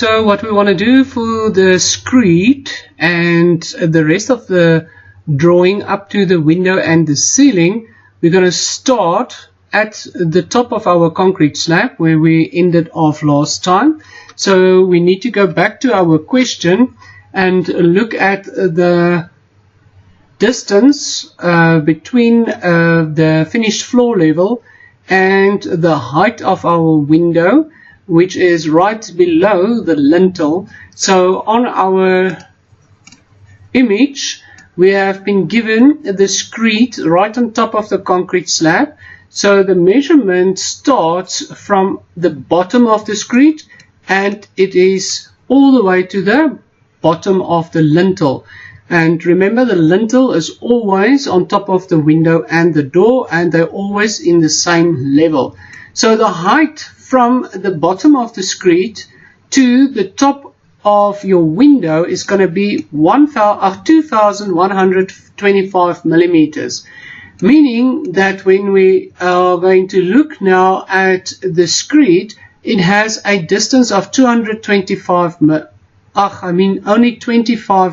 So what we want to do for the screed and the rest of the drawing up to the window and the ceiling, we're going to start at the top of our concrete slab where we ended off last time. So we need to go back to our question and look at the distance between the finished floor level and the height of our window, which is right below the lintel. So on our image we have been given the screed right on top of the concrete slab. So the measurement starts from the bottom of the screed and it is all the way to the bottom of the lintel. And remember, the lintel is always on top of the window and the door, and they're always in the same level. So the height from the bottom of the screed to the top of your window is going to be 2,125 millimeters. Meaning that when we are going to look now at the screed, it has a distance of 25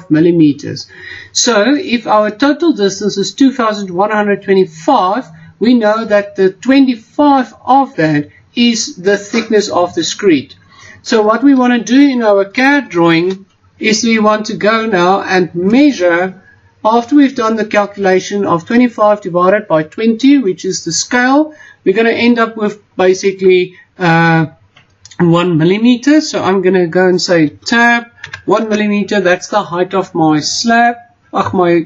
millimeters. So if our total distance is 2,125, we know that the 25 of that is the thickness of the screed. So what we want to do in our CAD drawing is we want to go now and measure, after we've done the calculation of 25 divided by 20, which is the scale, we're going to end up with basically 1 millimeter. So I'm going to go and say tab 1 millimeter. That's the height of my slab, my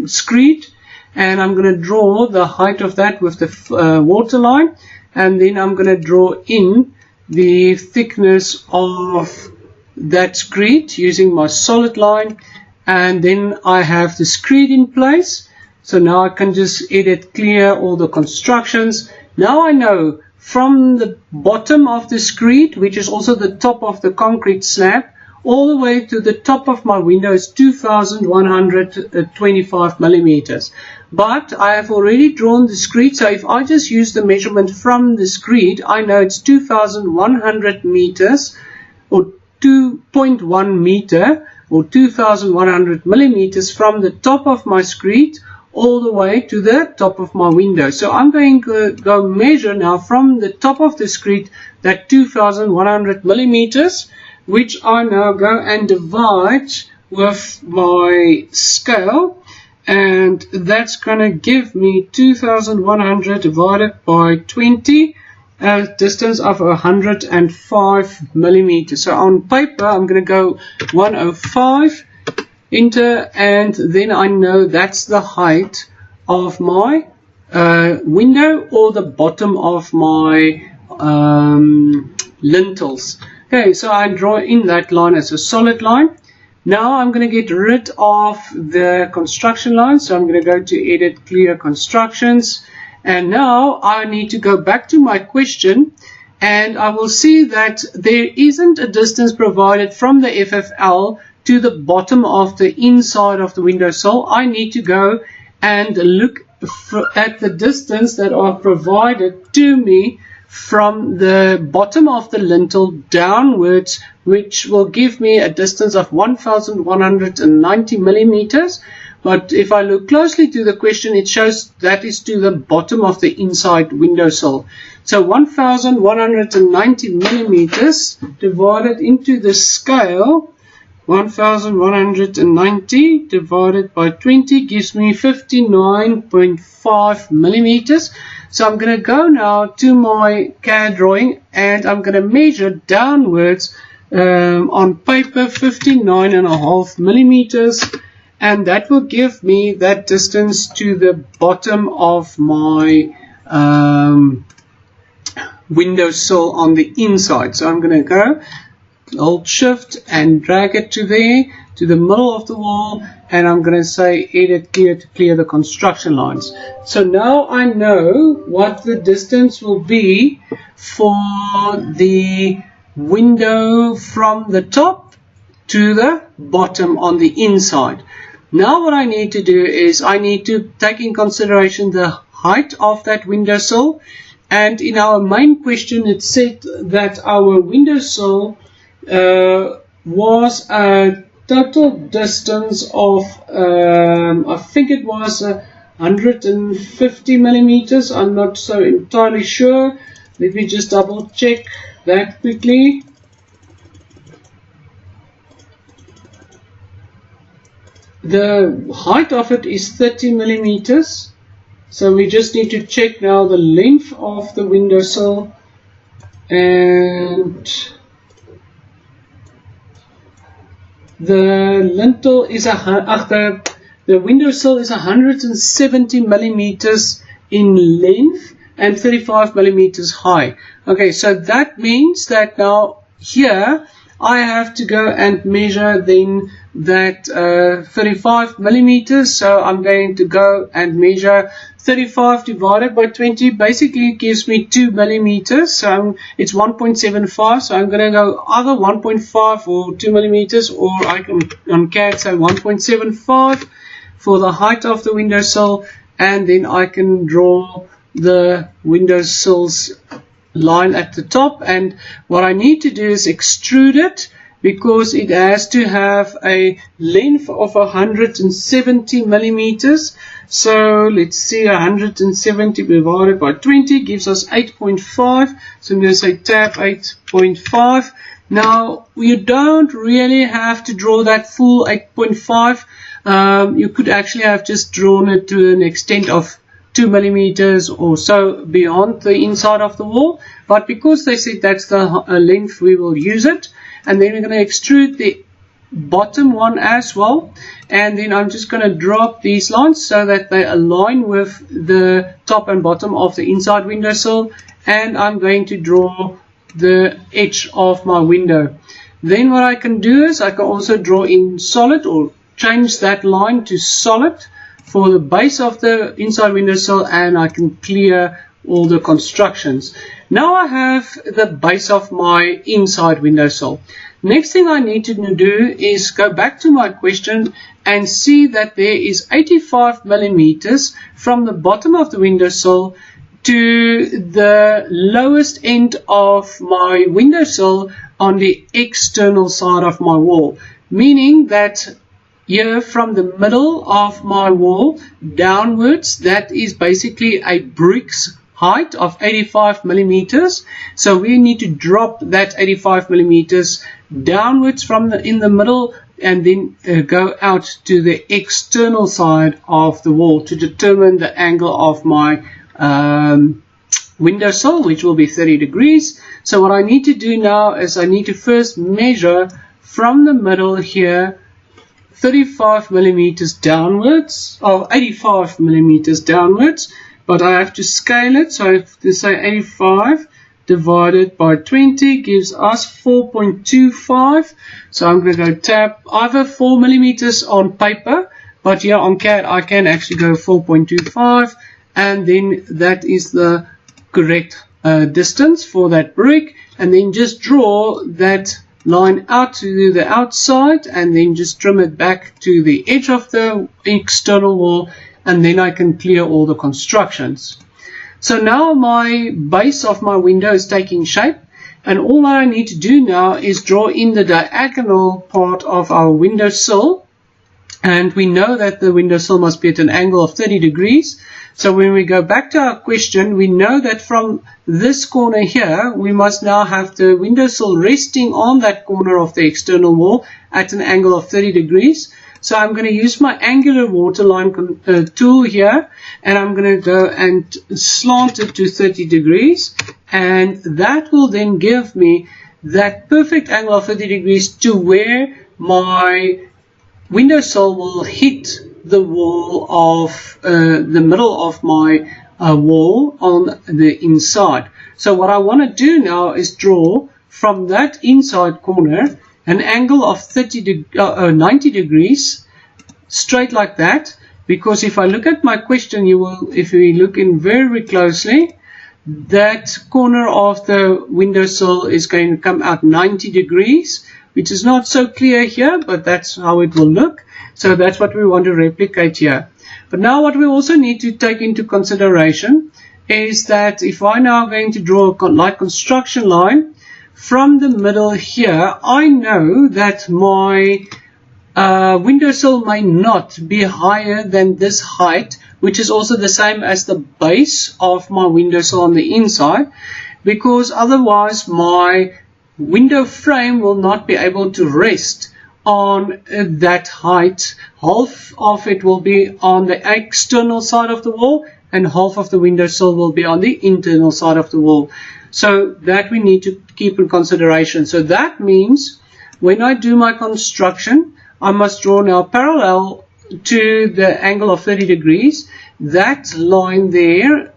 screed, and I'm going to draw the height of that with the waterline, and then I'm going to draw in the thickness of that screed using my solid line, and then I have the screed in place. So now I can just edit, clear all the constructions. Now I know from the bottom of the screed, which is also the top of the concrete slab, all the way to the top of my window is 2,125 millimeters. But I have already drawn the screed, so if I just use the measurement from the screed, I know it's 2,100 meters, or 2.1 meter, or 2,100 millimeters from the top of my screed all the way to the top of my window. So I'm going to go measure now from the top of the screed that 2,100 millimeters, which I now go and divide with my scale, and that's going to give me 2,100 divided by 20, a distance of 105 millimeters. So on paper I'm going to go 105, enter, and then I know that's the height of my window or the bottom of my lintels. Okay, so I draw in that line as a solid line. Now I'm going to get rid of the construction line, so I'm going to go to edit, clear constructions, and now I need to go back to my question, and I will see that there isn't a distance provided from the FFL to the bottom of the inside of the windowsill. I need to go and look at the distance that are provided to me from the bottom of the lintel downwards, which will give me a distance of 1,190 millimeters. But if I look closely to the question, it shows that is to the bottom of the inside windowsill. So 1,190 millimeters divided into the scale, 1,190 divided by 20 gives me 59.5 millimeters. So I'm going to go now to my CAD drawing and I'm going to measure downwards on paper 59.5 millimeters, and that will give me that distance to the bottom of my windowsill on the inside. So I'm going to go Alt Shift and drag it to there, to the middle of the wall, and I'm going to say edit, clear to clear the construction lines. So now I know what the distance will be for the window from the top to the bottom on the inside. Now what I need to do is I need to take in consideration the height of that windowsill, and in our main question it said that our windowsill was a total distance of, I think it was 150 millimeters. I'm not so entirely sure. Let me just double check that quickly. The height of it is 30 millimeters. So we just need to check now the length of the windowsill, and the lintel is the windowsill is 170 millimeters in length and 35 millimeters high. Okay, so that means that now here I have to go and measure then that 35 millimeters. So I'm going to go and measure 35 divided by 20. Basically it gives me 2 millimeters. So it's 1.75. So I'm going to go either 1.5 or 2 millimeters, or I can on CAD say 1.75 for the height of the windowsill, and then I can draw the windowsill's line at the top. And what I need to do is extrude it, because it has to have a length of 170 millimeters. So let's see, 170 divided by 20 gives us 8.5. So I'm going to say tab 8.5. Now you don't really have to draw that full 8.5. You could actually have just drawn it to an extent of 2 millimeters or so beyond the inside of the wall, but because they said that's the length, we will use it. And then we're going to extrude the bottom one as well, and then I'm just going to drop these lines so that they align with the top and bottom of the inside windowsill, and I'm going to draw the edge of my window. Then what I can do is I can also draw in solid, or change that line to solid for the base of the inside windowsill, and I can clear all the constructions. Now I have the base of my inside windowsill. Next thing I need to do is go back to my question and see that there is 85 millimeters from the bottom of the windowsill to the lowest end of my windowsill on the external side of my wall, meaning that here from the middle of my wall downwards, that is basically a brick's height of 85 millimeters. So we need to drop that 85 millimeters downwards from in the middle, and then go out to the external side of the wall to determine the angle of my windowsill, which will be 30 degrees. So what I need to do now is I need to first measure from the middle here 35 millimeters downwards, or 85 millimeters downwards, but I have to scale it. So I have to say 85 divided by 20 gives us 4.25. So I'm going to go tab either 4 millimeters on paper, but here on CAD I can actually go 4.25, and then that is the correct distance for that brick. And then just draw that line out to the outside, and then just trim it back to the edge of the external wall, and then I can clear all the constructions. So now my base of my window is taking shape, and all I need to do now is draw in the diagonal part of our windowsill, and we know that the windowsill must be at an angle of 30 degrees. So when we go back to our question, we know that from this corner here, we must now have the windowsill resting on that corner of the external wall at an angle of 30 degrees. So I'm going to use my angular waterline tool here, and I'm going to go and slant it to 30 degrees, and that will then give me that perfect angle of 30 degrees to where my windowsill will hit the wall of the middle of my wall on the inside. So what I want to do now is draw from that inside corner an angle of 90 degrees, straight like that, because if I look at my question, if we look in very closely, that corner of the windowsill is going to come out 90 degrees, which is not so clear here, but that's how it will look. So that's what we want to replicate here. But now what we also need to take into consideration is that if I'm now going to draw a light construction line from the middle here, I know that my windowsill may not be higher than this height, which is also the same as the base of my windowsill on the inside, because otherwise my window frame will not be able to rest on that height. Half of it will be on the external side of the wall and half of the windowsill will be on the internal side of the wall. So that we need to keep in consideration. So that means when I do my construction, I must draw now parallel to the angle of 30 degrees. That line there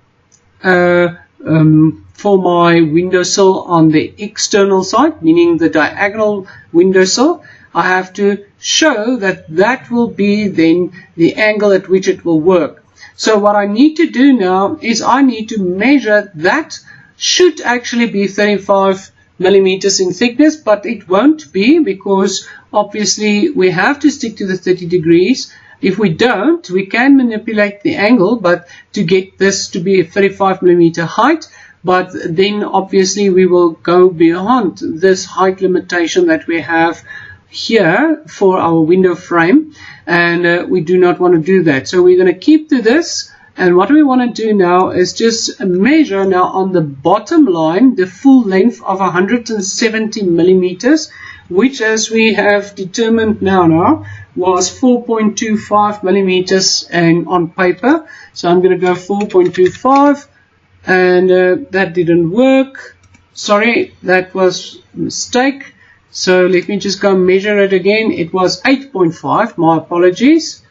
for my windowsill on the external side, meaning the diagonal windowsill, I have to show that that will be then the angle at which it will work. So what I need to do now is I need to measure that. Should actually be 35 millimeters in thickness, but it won't be, because obviously we have to stick to the 30 degrees. If we don't, we can manipulate the angle, but to get this to be a 35 millimeter height, but then obviously we will go beyond this height limitation that we have here for our window frame, and we do not want to do that. So we're going to keep to this. And what we want to do now is just measure now on the bottom line the full length of 170 millimeters, which, as we have determined now was 4.25 millimeters and on paper. So I'm going to go 4.25, and that didn't work. Sorry, that was a mistake. So let me just go measure it again. It was 8.5. My apologies.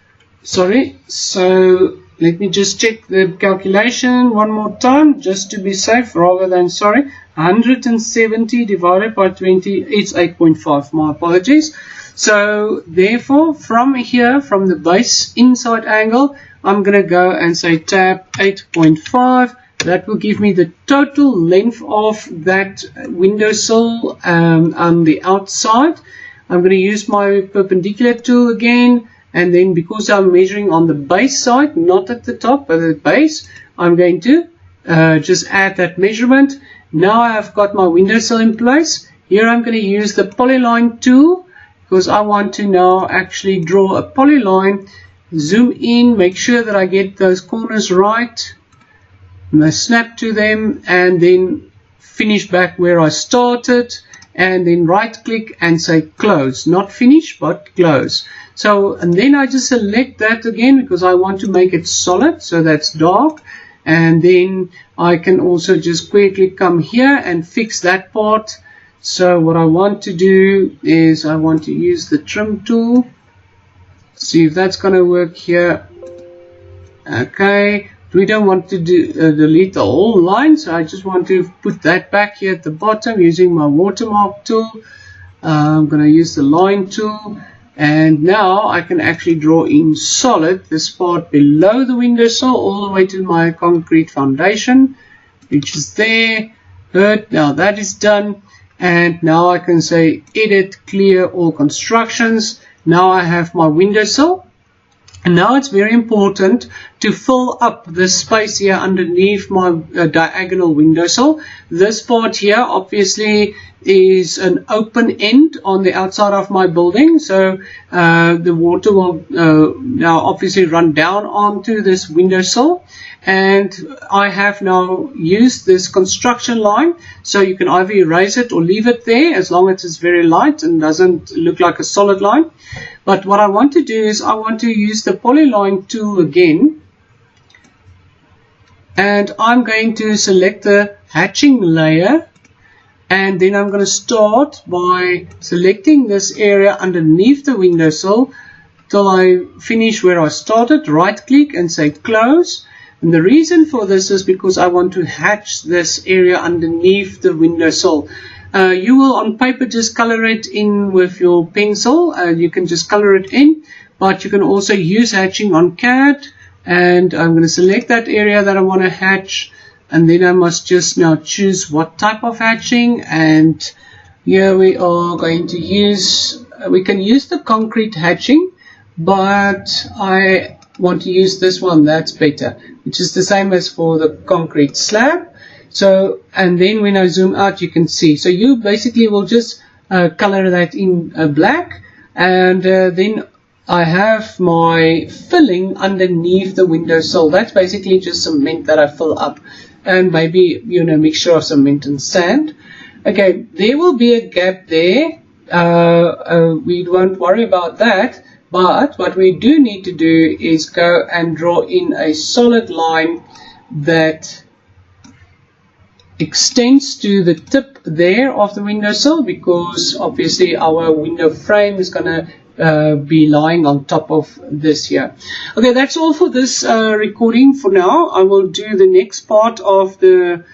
Sorry. So let me just check the calculation one more time, just to be safe rather than sorry. 170 divided by 20, it's 8.5. My apologies. So therefore, from here, from the base inside angle, I'm going to go and say tab 8.5. That will give me the total length of that windowsill on the outside. I'm going to use my perpendicular tool again. And then because I'm measuring on the base side, not at the top, but at the base, I'm going to just add that measurement. Now I've got my windowsill in place. Here I'm going to use the Polyline tool, because I want to now actually draw a polyline. Zoom in, make sure that I get those corners right. I'm going to snap to them and then finish back where I started, and then right click and say close. Not finish, but close. So, and then I just select that again because I want to make it solid, so that's dark. And then I can also just quickly come here and fix that part. So what I want to do is I want to use the trim tool. See if that's going to work here. Okay, we don't want to delete the whole line, so I just want to put that back here at the bottom using my watermark tool. I'm going to use the line tool. And now I can actually draw in solid this part below the windowsill all the way to my concrete foundation, which is there. Good. Now that is done. And now I can say edit, clear all constructions. Now I have my windowsill. And now it's very important to fill up the space here underneath my diagonal windowsill. This part here obviously is an open end on the outside of my building, so the water will now obviously run down onto this windowsill. And I have now used this construction line, so you can either erase it or leave it there as long as it's very light and doesn't look like a solid line. But what I want to do is I want to use the Polyline tool again, and I'm going to select the hatching layer, and then I'm going to start by selecting this area underneath the windowsill till I finish where I started. Right click and say close. And the reason for this is because I want to hatch this area underneath the windowsill. You will on paper just color it in with your pencil. You can just color it in, but you can also use hatching on CAD. And I'm going to select that area that I want to hatch, and then I must just now choose what type of hatching. And here we are going to use, we can use the concrete hatching, but I want to use this one, that's better, which is the same as for the concrete slab. So, and then when I zoom out, you can see. So you basically will just color that in black, and then I have my filling underneath the windowsill. That's basically just cement that I fill up, and maybe, you know, mixture of cement and sand. Okay, there will be a gap there. We won't worry about that. But what we do need to do is go and draw in a solid line that extends to the tip there of the windowsill, because obviously our window frame is going to be lying on top of this here. Okay, that's all for this recording for now. I will do the next part of the